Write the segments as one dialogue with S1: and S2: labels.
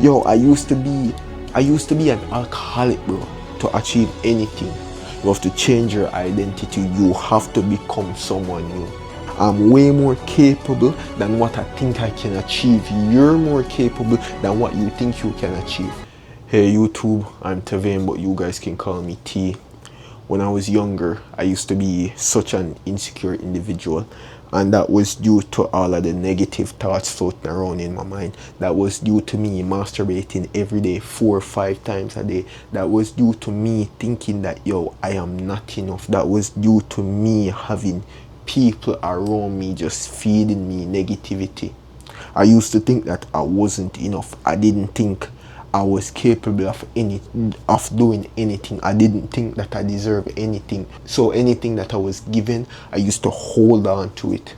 S1: Yo, I used to be an alcoholic, bro. To achieve anything, you have to change your identity. You have to become someone new. I'm way more capable than what I think I can achieve. You're more capable than what you think you can achieve. Hey YouTube, I'm Tevin, but you guys can call me T. When I was younger, I used to be such an insecure individual, and that was due to all of the negative thoughts floating around in my mind. That was due to me masturbating every day 4 or 5 times a day. That was due to me thinking that, yo, I am not enough. That was due to me having people around me just feeding me negativity. I used to think that I wasn't enough. I didn't think I was capable of doing anything. I didn't think that I deserved anything. So anything that I was given, I used to hold on to it.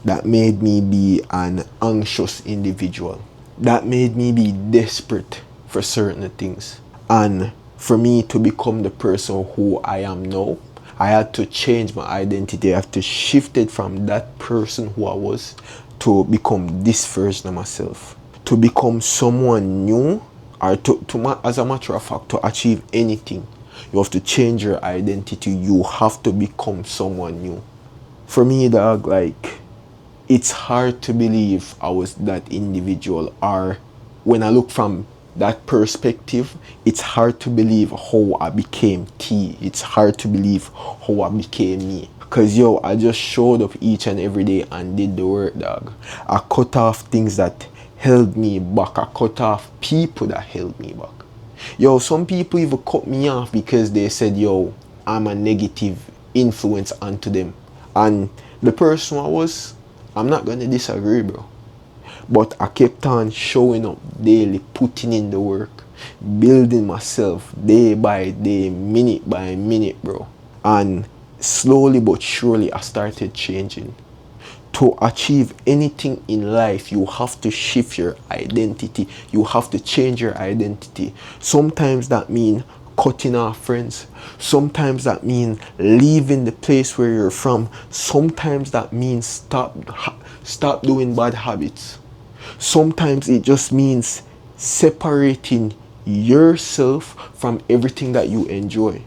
S1: That made me be an anxious individual. That made me be desperate for certain things. And for me to become the person who I am now, I had to change my identity. I had to shift it from that person who I was to become this version of myself. To become someone new, or as a matter of fact, to achieve anything, you have to change your identity. You have to become someone new. For me, dog, like, it's hard to believe I was that individual. Or when I look from that perspective, it's hard to believe how I became T. It's hard to believe how I became me. Cause yo, I just showed up each and every day and did the work, dog. I cut off things that held me back. I cut off people that held me back. Yo, some people even cut me off because they said, yo, I'm a negative influence onto them. And the person I was, I'm not gonna disagree, bro. But I kept on showing up daily, putting in the work, building myself day by day, minute by minute, bro. And slowly but surely I started changing. To achieve anything in life, you have to shift your identity. You have to change your identity. Sometimes that means cutting off friends. Sometimes that means leaving the place where you're from. Sometimes that means stop doing bad habits. Sometimes it just means separating yourself from everything that you enjoy.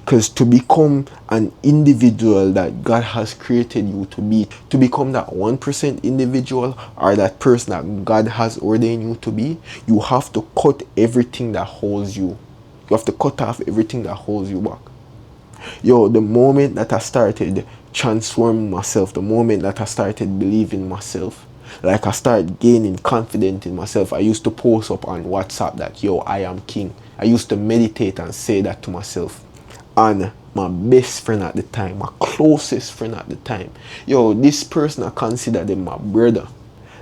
S1: Because to become an individual that God has created you to be, to become that 1% individual or that person that God has ordained you to be, you have to cut everything that holds you. You have to cut off everything that holds you back. Yo, the moment that I started transforming myself, the moment that I started believing myself, like I started gaining confidence in myself, I used to post up on WhatsApp that, yo, I am king. I used to meditate and say that to myself. And my best friend at the time, my closest friend at the time, yo, this person, I consider them my brother.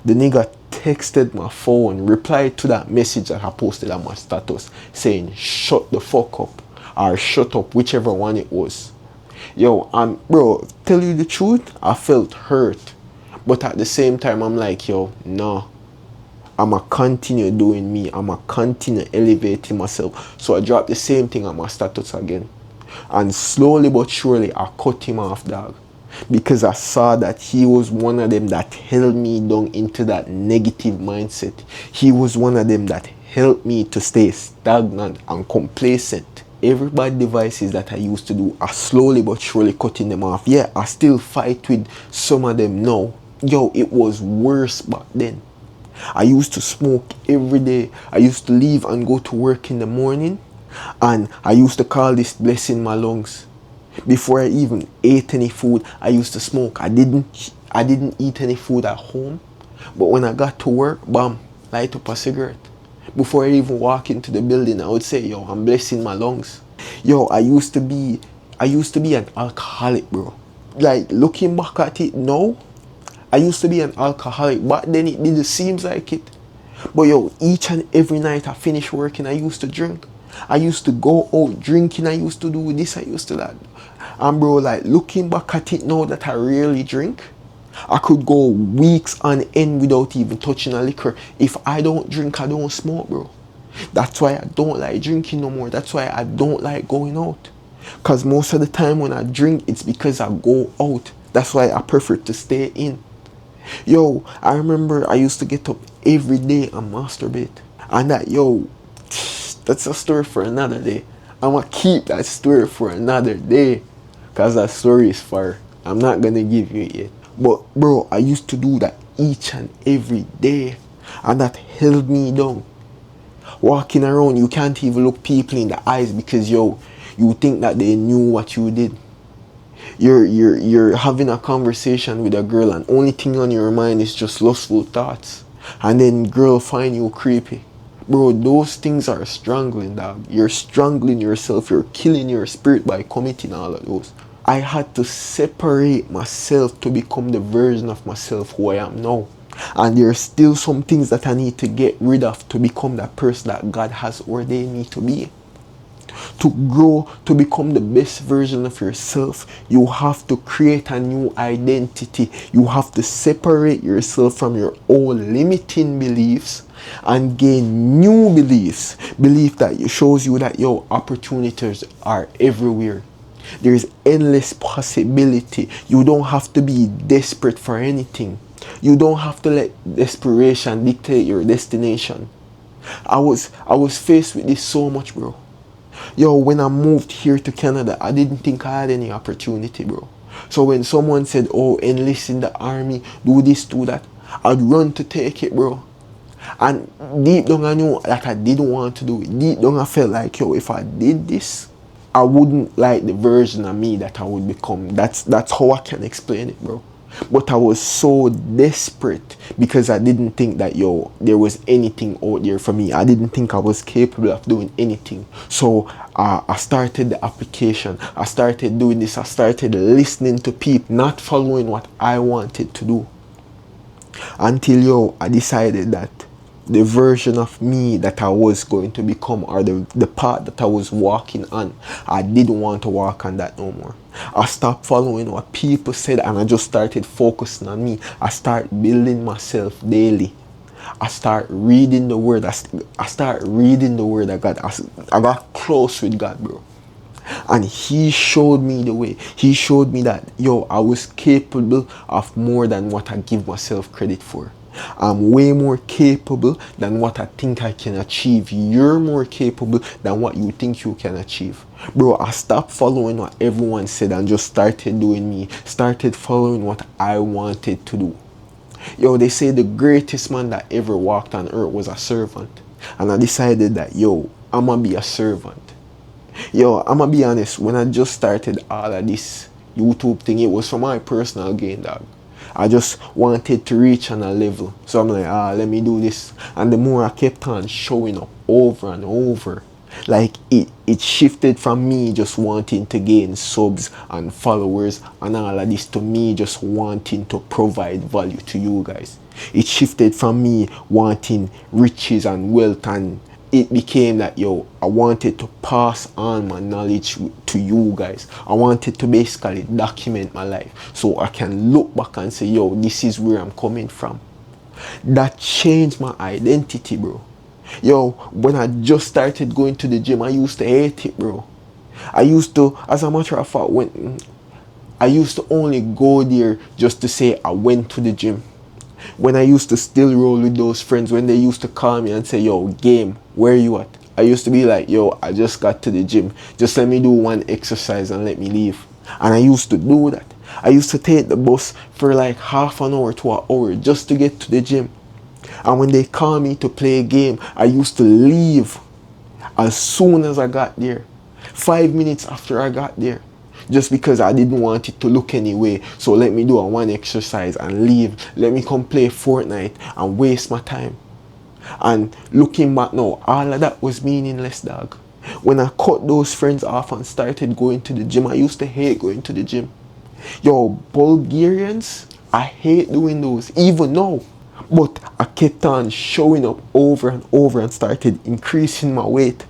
S1: The nigga texted my phone, replied to that message that I posted on my status, saying, shut the fuck up, or shut up, whichever one it was. Yo, and bro, tell you the truth, I felt hurt. But at the same time, I'm like, yo, no. I'ma continue doing me. I'ma continue elevating myself. So I dropped the same thing on my status again. And slowly but surely, I cut him off, dog. Because I saw that he was one of them that held me down into that negative mindset. He was one of them that helped me to stay stagnant and complacent. Every bad devices that I used to do, I slowly but surely cutting them off. Yeah, I still fight with some of them now. Yo, it was worse back then. I used to smoke every day. I used to leave and go to work in the morning. And I used to call this blessing my lungs. Before I even ate any food, I used to smoke. I didn't eat any food at home. But when I got to work, bam, light up a cigarette. Before I even walk into the building, I would say, yo, I'm blessing my lungs. Yo, I used to be an alcoholic, bro. Like, looking back at it now, I used to be an alcoholic. Back then, it didn't seem like it. But yo, each and every night I finished working, I used to drink. I used to go out drinking. I used to do this. I used to that. And bro, like, looking back at it now that I rarely drink, I could go weeks on end without even touching a liquor. If I don't drink, I don't smoke, bro. That's why I don't like drinking no more. That's why I don't like going out. Because most of the time when I drink, it's because I go out. That's why I prefer to stay in. Yo, I remember I used to get up every day and masturbate. And that, yo, that's a story for another day. I'ma keep that story for another day. Cause that story is fire. I'm not gonna give you it yet. But bro, I used to do that each and every day. And that held me down. Walking around, you can't even look people in the eyes because yo, you think that they knew what you did. You're having a conversation with a girl and only thing on your mind is just lustful thoughts. And then girl find you creepy. Bro, those things are strangling, dog. You're strangling yourself. You're killing your spirit by committing all of those. I had to separate myself to become the version of myself who I am now. And there's still some things that I need to get rid of to become that person that God has ordained me to be. To grow, to become the best version of yourself, you have to create a new identity. You have to separate yourself from your old limiting beliefs and gain new beliefs. Belief that shows you that your opportunities are everywhere. There's endless possibility. You don't have to be desperate for anything. You don't have to let desperation dictate your destination. I was faced with this so much, bro. Yo, when I moved here to Canada, I didn't think I had any opportunity, bro. So when someone said, oh, enlist in the army, do this, do that, I'd run to take it, bro. And deep down I knew that I didn't want to do it. Deep down I felt like, yo, if I did this, I wouldn't like the version of me that I would become. That's how I can explain it, bro. But I was so desperate because I didn't think that, yo, there was anything out there for me. I didn't think I was capable of doing anything. So I started the application. I started doing this. I started listening to people, not following what I wanted to do. Until, yo, I decided that the version of me that I was going to become, or the path that I was walking on, I didn't want to walk on that no more. I stopped following what people said and I just started focusing on me. I started building myself daily. I start reading the word. I start reading the word of God. I got close with God, bro. And he showed me the way. He showed me that, yo, I was capable of more than what I give myself credit for. I'm way more capable than what I think I can achieve. You're more capable than what you think you can achieve. Bro, I stopped following what everyone said and just started doing me. Started following what I wanted to do. Yo, they say the greatest man that ever walked on earth was a servant. And I decided that, yo, I'm gonna be a servant. Yo, I'm gonna be honest, when I just started all of this YouTube thing, it was for my personal gain, dog. I just wanted to reach on a level. So I'm like, let me do this. And the more I kept on showing up over and over, like it shifted from me just wanting to gain subs and followers and all of this to me just wanting to provide value to you guys. It shifted from me wanting riches and wealth, and it became that, yo, I wanted to pass on my knowledge to you guys. I wanted to basically document my life so I can look back and say, yo, this is where I'm coming from. That changed my identity, bro. Yo, when I just started going to the gym, I used to hate it, bro. I used to, as a matter of fact, I used to only go there just to say I went to the gym. When I used to still roll with those friends, when they used to call me and say, yo, game, where you at? I used to be like, yo, I just got to the gym. Just let me do one exercise and let me leave. And I used to do that. I used to take the bus for like half an hour to an hour just to get to the gym. And when they call me to play a game, I used to leave as soon as I got there. 5 minutes after I got there. Just because I didn't want it to look anyway. So let me do a one exercise and leave. Let me come play Fortnite and waste my time. And looking back now, all of that was meaningless, dog. When I cut those friends off and started going to the gym, I used to hate going to the gym. Yo, Bulgarians, I hate doing those, even now. But I kept on showing up over and over and started increasing my weight.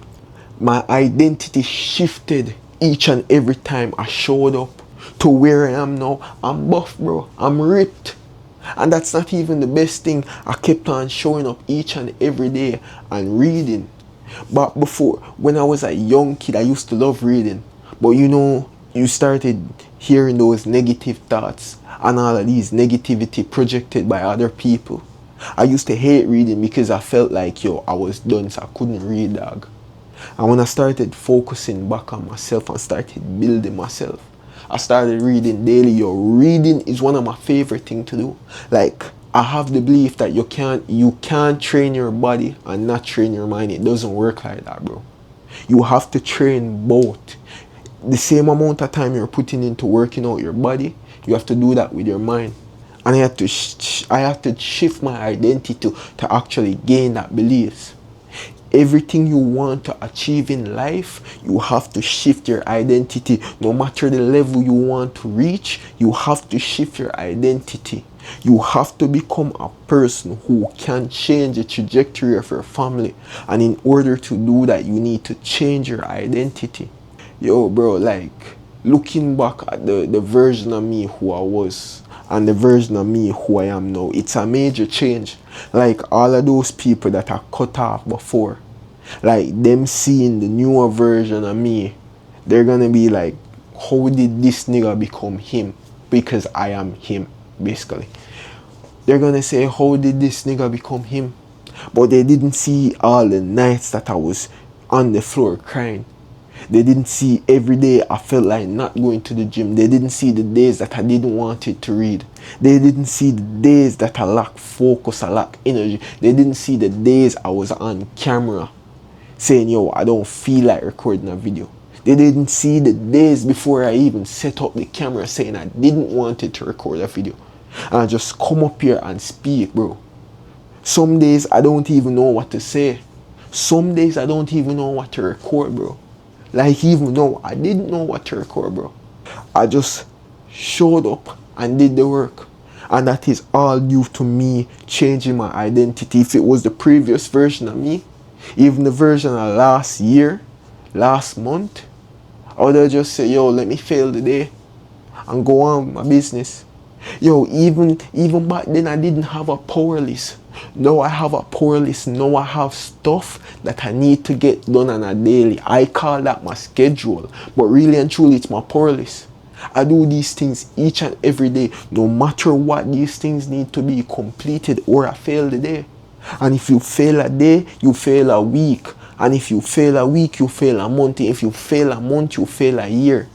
S1: My identity shifted each and every time I showed up to where I am now. I'm buff, bro. I'm ripped. And that's not even the best thing. I kept on showing up each and every day and reading. But before, when I was a young kid, I used to love reading. But you know, you started hearing those negative thoughts and all of these negativity projected by other people. I used to hate reading because I felt like, yo, I was done, so I couldn't read, dog. And when I started focusing back on myself and started building myself, I started reading daily. Yo, reading is one of my favorite things to do. Like, I have the belief that you can't train your body and not train your mind. It doesn't work like that, bro. You have to train both. The same amount of time you're putting into working out your body, you have to do that with your mind. And I had to shift my identity to actually gain that beliefs. Everything you want to achieve in life, you have to shift your identity. No matter the level you want to reach, you have to shift your identity. You have to become a person who can change the trajectory of your family. And in order to do that, you need to change your identity. Yo, bro, like, looking back at the version of me who I was and the version of me who I am now, it's a major change. Like, all of those people that I cut off before, like, them seeing the newer version of me, they're gonna be like, how did this nigga become him? Because I am him, basically. They're gonna say, how did this nigga become him? But they didn't see all the nights that I was on the floor crying. They didn't see every day I felt like not going to the gym. They didn't see the days that I didn't want it to read. They didn't see the days that I lacked focus, I lacked energy. They didn't see the days I was on camera saying, yo, I don't feel like recording a video. They didn't see the days before I even set up the camera saying I didn't want it to record a video. And I just come up here and speak, bro. Some days I don't even know what to say. Some days I don't even know what to record, bro. Like, even though I didn't know what to record, bro, I just showed up and did the work. And that is all due to me changing my identity. If it was the previous version of me, even the version of last year, last month, I would have just say, yo, let me fail today and go on with my business. Yo, even back then I didn't have a power list. Now I have a power list. Now I have stuff that I need to get done on a daily. I call that my schedule. But really and truly, it's my power list. I do these things each and every day. No matter what, these things need to be completed or I fail the day. And if you fail a day, you fail a week. And if you fail a week, you fail a month. If you fail a month, you fail a year.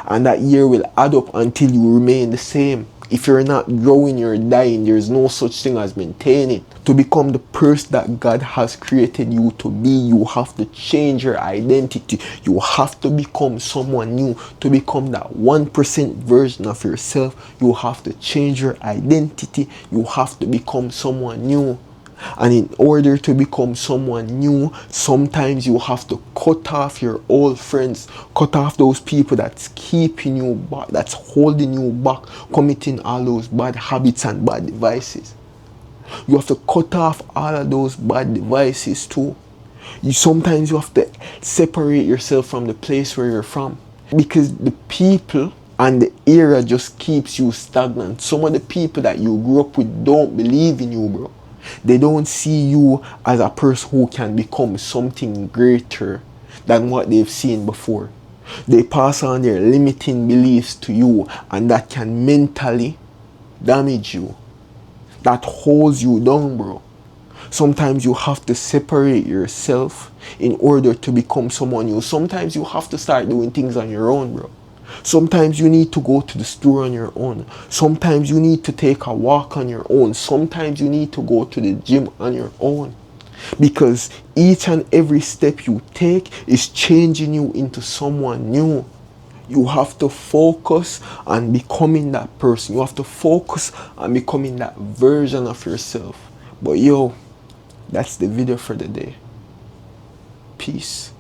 S1: And that year will add up until you remain the same. If you're not growing, you're dying. There's no such thing as maintaining. To become the person that God has created you to be, you have to change your identity. You have to become someone new. To become that 1% version of yourself, you have to change your identity. You have to become someone new. And in order to become someone new, sometimes you have to cut off your old friends, cut off those people that's keeping you back, that's holding you back, committing all those bad habits and bad devices. You have to cut off all of those bad devices too. Sometimes you have to separate yourself from the place where you're from, because the people and the era just keeps you stagnant. Some of the people that you grew up with don't believe in you, bro. They don't see you as a person who can become something greater than what they've seen before. They pass on their limiting beliefs to you, and that can mentally damage you. That holds you down, bro. Sometimes you have to separate yourself in order to become someone new. Sometimes you have to start doing things on your own, bro. Sometimes you need to go to the store on your own. Sometimes you need to take a walk on your own. Sometimes you need to go to the gym on your own. Because each and every step you take is changing you into someone new. You have to focus on becoming that person. You have to focus on becoming that version of yourself. But yo, that's the video for the day. Peace.